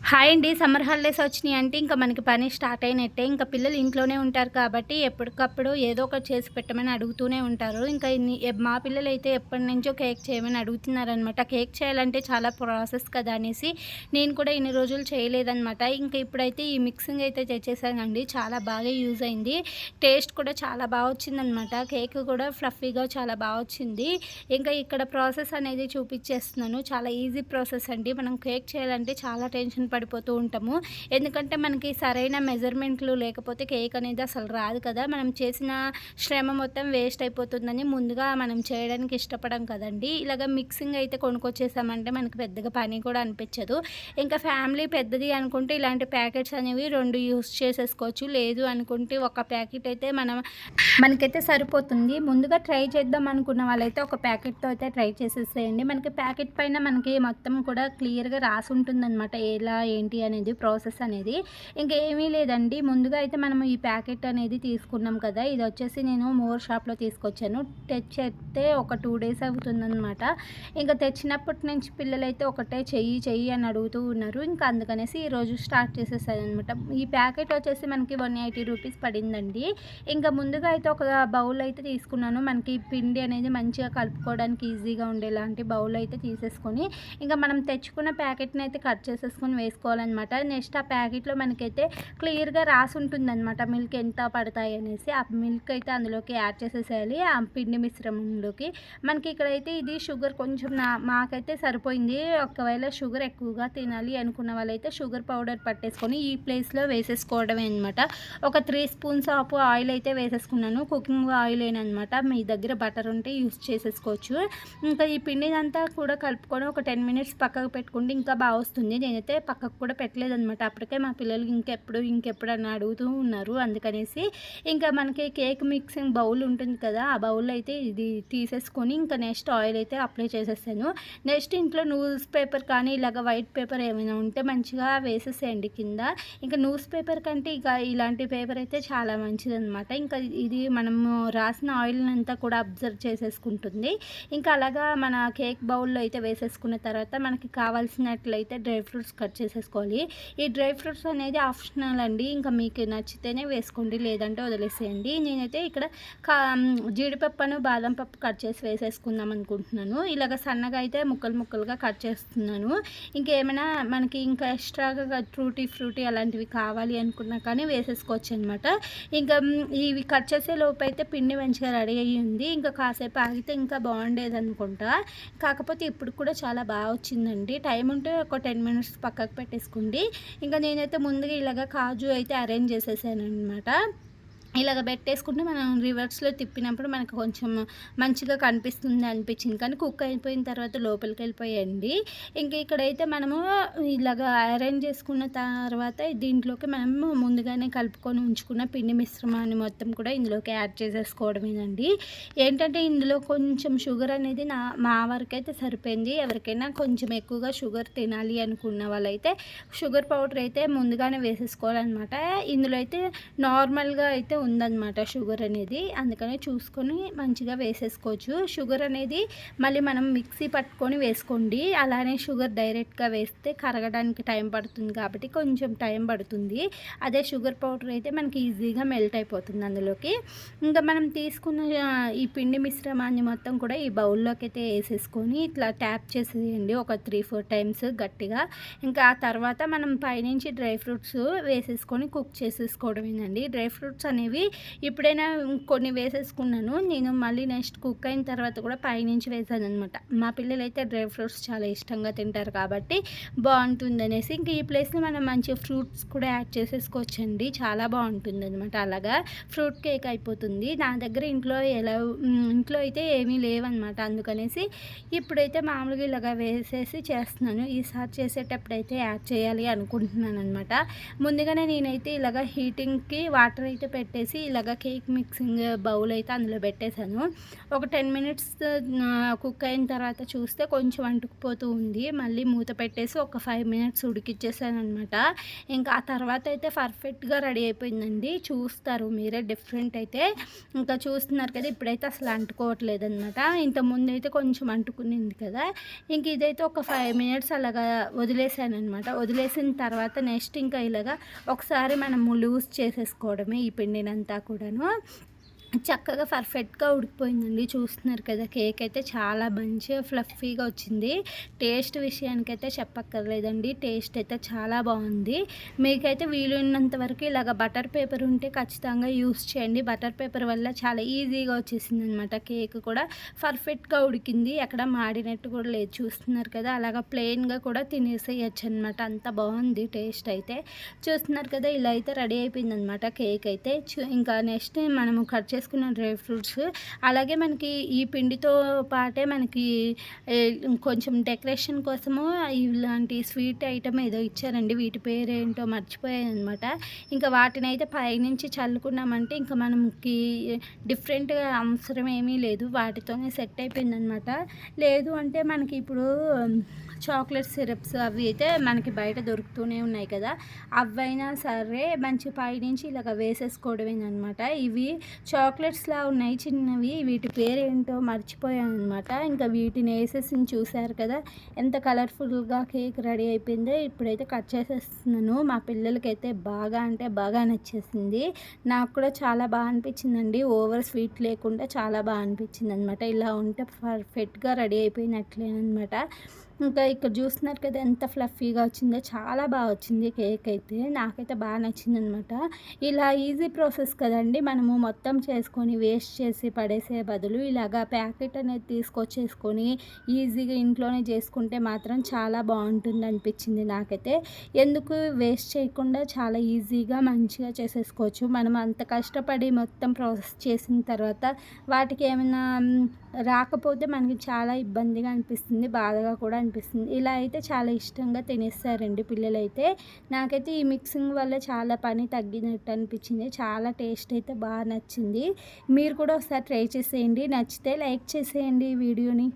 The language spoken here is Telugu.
హాయ్ అండి. సమ్మర్ హాలిడేస్ వచ్చినాయి అంటే ఇంకా మనకి పని స్టార్ట్ అయినట్టే. ఇంకా పిల్లలు ఇంట్లోనే ఉంటారు కాబట్టి ఎప్పటికప్పుడు ఏదో ఒకటి చేసి పెట్టమని అడుగుతూనే ఉంటారు. ఇంకా మా పిల్లలైతే ఎప్పటినుంచో కేక్ చేయమని అడుగుతున్నారనమాట. కేక్ చేయాలంటే చాలా ప్రాసెస్ కదా అనేసి నేను కూడా ఇన్ని రోజులు చేయలేదనమాట. ఇంకా ఇప్పుడైతే ఈ మిక్సింగ్ అయితే తెచ్చేసానండి. చాలా బాగా యూజ్ అయింది. టేస్ట్ కూడా చాలా బాగా వచ్చిందనమాట. కేక్ కూడా ఫ్లఫీగా చాలా బాగా వచ్చింది. ఇంకా ఇక్కడ ప్రాసెస్ అనేది చూపించేస్తున్నాను. చాలా ఈజీ ప్రాసెస్ అండి. మనం కేక్ చేయాలంటే చాలా టెన్షన్ పడిపోతూ ఉంటాము. ఎందుకంటే మనకి సరైన మెజర్మెంట్లు లేకపోతే కేక్ అనేది అసలు రాదు కదా. మనం చేసిన శ్రమ మొత్తం వేస్ట్ అయిపోతుందని ముందుగా మనం చేయడానికి ఇష్టపడం కదండి. ఇలాగ మిక్సింగ్ అయితే కొనుక్కొచ్చేసామంటే మనకి పెద్దగా పని కూడా అనిపించదు. ఇంకా ఫ్యామిలీ పెద్దది అనుకుంటే ఇలాంటి ప్యాకెట్స్ అనేవి 2 యూస్ చేసేసుకోవచ్చు. లేదు అనుకుంటే ఒక ప్యాకెట్ అయితే మనకైతే సరిపోతుంది. ముందుగా ట్రై చేద్దాం అనుకున్న వాళ్ళైతే ఒక ప్యాకెట్తో అయితే ట్రై చేసేసేయండి. మనకి ప్యాకెట్ పైన మనకి మొత్తం కూడా క్లియర్గా రాసి ఉంటుందన్నమాట, ఎలా ఏంటి అనేది ప్రాసెస్ అనేది. ఇంకేమీ లేదండి. ముందుగా అయితే మనం ఈ ప్యాకెట్ అనేది తీసుకున్నాం కదా, ఇది వచ్చేసి నేను మోర్ షాప్లో తీసుకొచ్చాను. తెచ్చితే ఒక 2 డేస్ అవుతుందన్నమాట. ఇంకా తెచ్చినప్పటి నుంచి పిల్లలైతే ఒకటే చెయ్యి అని అడుగుతూ ఉన్నారు. ఇంకా అందుకనేసి ఈరోజు స్టార్ట్ చేసేసాను అనమాట. ఈ ప్యాకెట్ వచ్చేసి మనకి 180 రూపీస్ పడిందండి. ఇంకా ముందుగా అయితే ఒక బౌల్ అయితే తీసుకున్నాను. మనకి పిండి అనేది మంచిగా కలుపుకోవడానికి ఈజీగా ఉండేలాంటి బౌల్ అయితే తీసేసుకొని ఇంకా మనం తెచ్చుకున్న ప్యాకెట్ని అయితే కట్ చేసేసుకొని వేసుకోవాలన్నమాట. నెక్స్ట్ ఆ ప్యాకెట్లో మనకైతే క్లియర్గా రాసి ఉంటుందన్నమాట మిల్క్ ఎంత పడతాయి అనేసి. ఆ మిల్క్ అయితే అందులోకి యాడ్ చేసేసేయాలి, ఆ పిండి మిశ్రమంలోకి. మనకి ఇక్కడైతే ఇది షుగర్ కొంచెం మాకైతే సరిపోయింది. ఒకవేళ షుగర్ ఎక్కువగా తినాలి అనుకున్న వాళ్ళైతే షుగర్ పౌడర్ పట్టేసుకొని ఈ ప్లేస్లో వేసేసుకోవడమే అనమాట. ఒక 3 స్పూన్స్ ఆఫ్ ఆయిల్ అయితే వేసేసుకున్నాను. కుకింగ్ ఆయిల్ అనమాట. మీ దగ్గర బటర్ ఉంటే యూస్ చేసేసుకోవచ్చు. ఇంకా ఈ పిండినంతా కూడా కలుపుకొని ఒక 10 మినిట్స్ పక్కకు పెట్టుకుంటే ఇంకా బాగా వస్తుంది. నేనైతే పక్కకు కూడా పెట్టలేదనమాట. అప్పటికే మా పిల్లలు ఇంకెప్పుడు అని అడుగుతూ ఉన్నారు. అందుకనేసి ఇంకా మనకి కేక్ మిక్సింగ్ బౌల్ ఉంటుంది కదా, ఆ బౌల్ అయితే ఇది తీసేసుకొని ఇంకా నెక్స్ట్ ఆయిల్ అయితే అప్లై చేసేసాను. నెక్స్ట్ ఇంట్లో న్యూస్ పేపర్ కానీ ఇలాగ వైట్ పేపర్ ఏమైనా ఉంటే మంచిగా వేసేసేయండి కింద. ఇంకా న్యూస్ పేపర్ కంటే ఇక ఇలాంటి పేపర్ అయితే చాలా మంచిదన్నమాట. ఇంకా ఇది మనము రాసిన ఆయిల్ అంతా కూడా అబ్జర్వ్ చేసేసుకుంటుంది. ఇంకా అలాగా మన కేక్ బౌల్లో అయితే వేసేసుకున్న తర్వాత మనకి కావాల్సినట్లయితే డ్రై ఫ్రూట్స్ కట్ చేసేసుకోవాలి. ఈ డ్రై ఫ్రూట్స్ అనేది ఆప్షనల్ అండి. ఇంకా మీకు నచ్చితేనే వేసుకోండి, లేదంటే వదిలేసేయండి. నేనైతే ఇక్కడ జీడిపప్పును బాదం పప్పు కట్ చేసి వేసేసుకుందాం అనుకుంటున్నాను. ఇలాగ సన్నగా అయితే ముక్కలుగా కట్ చేస్తున్నాను. ఇంకేమైనా మనకి ఇంకా ఎక్స్ట్రాగా ఫ్రూటీ అలాంటివి కావాలి అనుకున్నా కానీ వేసేసుకోవచ్చు అనమాట. ఇంకా ఇవి కట్ చేసే లోపు అయితే పిండి మంచిగా రెడీ అయ్యి ఉంది. ఇంకా కాసేపు ఆగితే ఇంకా బాగుండేది అనుకుంటా. కాకపోతే ఇప్పుడు కూడా చాలా బాగా వచ్చిందండి. టైం ఉంటే ఒక 10 మినిట్స్ పక్కకు పెట్టేసుకోండి. ఇంకా నేనైతే ముందుగా ఇలాగ కాజు అయితే అరేంజ్ చేసేసాను అనమాట. ఇలాగ పెట్టేసుకుంటే మనం రివర్స్లో తిప్పినప్పుడు మనకు కొంచెం మంచిగా కనిపిస్తుంది అనిపించింది. కానీ కుక్ అయిపోయిన తర్వాత లోపలికి వెళ్ళిపోయండి. ఇంక ఇక్కడైతే మనము ఇలాగ అరేంజ్ చేసుకున్న తర్వాత దీంట్లోకి మనము ముందుగానే కలుపుకొని ఉంచుకున్న పిండి మిశ్రమాన్ని మొత్తం కూడా ఇందులోకి యాడ్ చేసేసుకోవడమేనండి. ఏంటంటే ఇందులో కొంచెం షుగర్ అనేది మా వరకైతే సరిపోయింది. ఎవరికైనా కొంచెం ఎక్కువగా షుగర్ తినాలి అనుకున్న వాళ్ళైతే షుగర్ పౌడర్ అయితే ముందుగానే వేసేసుకోవాలన్నమాట. ఇందులో అయితే నార్మల్గా అయితే ఉందన్నమాట షుగర్ అనేది. అందుకనే చూసుకొని మంచిగా వేసేసుకోవచ్చు. షుగర్ అనేది మళ్ళీ మనం మిక్సీ పట్టుకొని వేసుకోండి. అలానే షుగర్ డైరెక్ట్గా వేస్తే కరగడానికి టైం పడుతుంది కాబట్టి కొంచెం టైం పడుతుంది. అదే షుగర్ పౌడర్ అయితే మనకి ఈజీగా మెల్ట్ అయిపోతుంది అందులోకి. ఇంకా మనం తీసుకున్న ఈ పిండి మిశ్రమాన్ని మొత్తం కూడా ఈ బౌల్లోకి అయితే వేసేసుకొని ఇట్లా ట్యాప్ చేసేయండి ఒక 3-4 టైమ్స్ గట్టిగా. ఇంకా ఆ తర్వాత మనం పైనుంచి డ్రై ఫ్రూట్స్ వేసేసుకొని కుక్ చేసేసుకోవడమేనండి. డ్రై ఫ్రూట్స్ అనేవి ఇప్పుడైనా కొన్ని వేసేసుకున్నాను. నేను మళ్ళీ నెక్స్ట్ కుక్ అయిన తర్వాత కూడా పైనుంచి వేసాను అనమాట. మా పిల్లలు అయితే డ్రై ఫ్రూట్స్ చాలా ఇష్టంగా తింటారు కాబట్టి బాగుంటుంది అనేసి ఇంక ఈ ప్లేస్లో మనం మంచి ఫ్రూట్స్ కూడా యాడ్ చేసేసుకోవచ్చండి. చాలా బాగుంటుంది అనమాట. అలాగా ఫ్రూట్ కేక్ అయిపోతుంది. నా దగ్గర ఇంట్లో అయితే ఏమీ లేవన్నమాట. అందుకనేసి ఇప్పుడైతే మామూలుగా ఇలాగా వేసేసి చేస్తున్నాను. ఈసారి చేసేటప్పుడు యాడ్ చేయాలి అనుకుంటున్నాను అనమాట. ముందుగానే నేనైతే ఇలాగ హీటింగ్కి వాటర్ అయితే పెట్టేసి ఇలాగ కేక్ మిక్సింగ్ బౌల్ అయితే అందులో పెట్టేశాను. ఒక 10 మినిట్స్ కుక్ అయిన తర్వాత చూస్తే కొంచెం అంటుకుపోతూ ఉంది. మళ్ళీ మూత పెట్టేసి ఒక 5 మినిట్స్ ఉడికిచ్చేసాననమాట. ఇంకా ఆ తర్వాత అయితే పర్ఫెక్ట్‌గా రెడీ అయిపోయిందండి. చూస్తారు మీరే డిఫరెంట్ అయితే. ఇంకా చూస్తున్నారు కదా! ఇప్పుడైతే అసలు అంటుకోవట్లేదనమాట. ఇంతకుముందైతే కొంచెం అంటుకునింది కదా! ఇంక ఇదైతే ఒక 5 మినిట్స్ అలాగా వదిలేసాననమాట. వదిలేసిన తర్వాత నెక్స్ట్ ఇంకా ఇలాగా ఒకసారి మనము లూజ్ చేసేసుకోవడమే ఈ పిండినంతా కూడాను. చక్కగా పర్ఫెక్ట్‌గా ఉడికిపోయిందండి. చూస్తున్నారు కదా! కేక్ అయితే చాలా మంచిగా ఫ్లఫీగా వచ్చింది. టేస్ట్ విషయానికైతే చెప్పక్కర్లేదండి. టేస్ట్ అయితే చాలా బాగుంది. మీకైతే వీలున్నంత వరకు ఇలాగ బటర్ పేపర్ ఉంటే ఖచ్చితంగా యూస్ చేయండి. బటర్ పేపర్ వల్ల చాలా ఈజీగా వచ్చేసిందనమాట. కేక్ కూడా పర్ఫెక్ట్‌గా ఉడికింది. ఎక్కడ మాడినట్టు కూడా లేదు. చూస్తున్నారు కదా! అలాగా ప్లెయిన్‌గా కూడా తినేసేయొచ్చనమాట. అంత బాగుంది టేస్ట్ అయితే. చూస్తున్నారు కదా! ఇలా అయితే రెడీ అయిపోయిందనమాట కేక్ అయితే. ఇంకా నెక్స్ట్ మనము కట్ చేసుకున్న డ్రై ఫ్రూట్స్ అలాగే మనకి ఈ పిండితో పాటే మనకి కొంచెం డెకరేషన్ కోసము ఇలాంటి స్వీట్ ఐటమ్ ఏదో ఇచ్చారండి. వీటి పేరేంటో మర్చిపోయానమాట. ఇంకా వాటిని అయితే పైనుంచి చల్లుకున్నామంటే ఇంకా మనకి డిఫరెంట్‌గా అవసరం ఏమీ లేదు. వాటితోనే సెట్ అయిపోయిందనమాట. లేదు అంటే మనకి ఇప్పుడు చాక్లెట్ సిరప్స్ అవి అయితే మనకి బయట దొరుకుతూనే ఉన్నాయి కదా! అవైనా సరే మంచి పైనుంచి ఇలాగ వేసేసుకోవడమేనమాట. ఇవి చాక్లెట్స్‌లా ఉన్నాయి చిన్నవి. వీటి పేరేంటో మర్చిపోయాననమాట. ఇంకా వీటిని ఏసేసింది చూసారు కదా! ఎంత కలర్‌ఫుల్‌గా కేక్ రెడీ అయిపోయిందో. ఇప్పుడైతే కట్ చేసేస్తున్నాను. మా పిల్లలకైతే బాగా అంటే బాగా నచ్చేసింది. నాకు కూడా చాలా బాగా అనిపించిందండి. ఓవర్ స్వీట్ లేకుండా చాలా బాగా అనిపించిందనమాట. ఇలా ఉంటే పర్ఫెక్ట్‌గా రెడీ అయిపోయినట్లేనమాట. ఇంకా ఇక్కడ చూస్తున్నారు కదా! ఎంత ఫ్లఫీగా వచ్చిందో. చాలా బాగా వచ్చింది కేక్ అయితే. నాకైతే బాగా నచ్చిందనమాట. ఇలా ఈజీ ప్రాసెస్ కదండీ! మనము మొత్తం చేసుకొని వేస్ట్ చేసి పడేసే బదులు ఇలాగా ప్యాకెట్ అనేది తీసుకొచ్చేసుకొని ఈజీగా ఇంట్లోనే చేసుకుంటే మాత్రం చాలా బాగుంటుందనిపించింది నాకైతే. ఎందుకు వేస్ట్ చేయకుండా చాలా ఈజీగా మంచిగా చేసేసుకోవచ్చు. మనం అంత కష్టపడి మొత్తం ప్రాసెస్ చేసిన తర్వాత వాటికి ఏమైనా రాకపోతే మనకి చాలా ఇబ్బందిగా అనిపిస్తుంది. బాధగా కూడా అనిపిస్తుంది. ఇలా అయితే చాలా ఇష్టంగా తినేస్తారండి పిల్లలైతే. నాకైతే ఈ మిక్సింగ్ వల్ల చాలా పని తగ్గినట్టు అనిపించింది. చాలా టేస్ట్ అయితే బాగా నచ్చింది. మీరు కూడా ఒకసారి ట్రై చేసేయండి. నచ్చితే లైక్ చేసేయండి ఈ వీడియోని.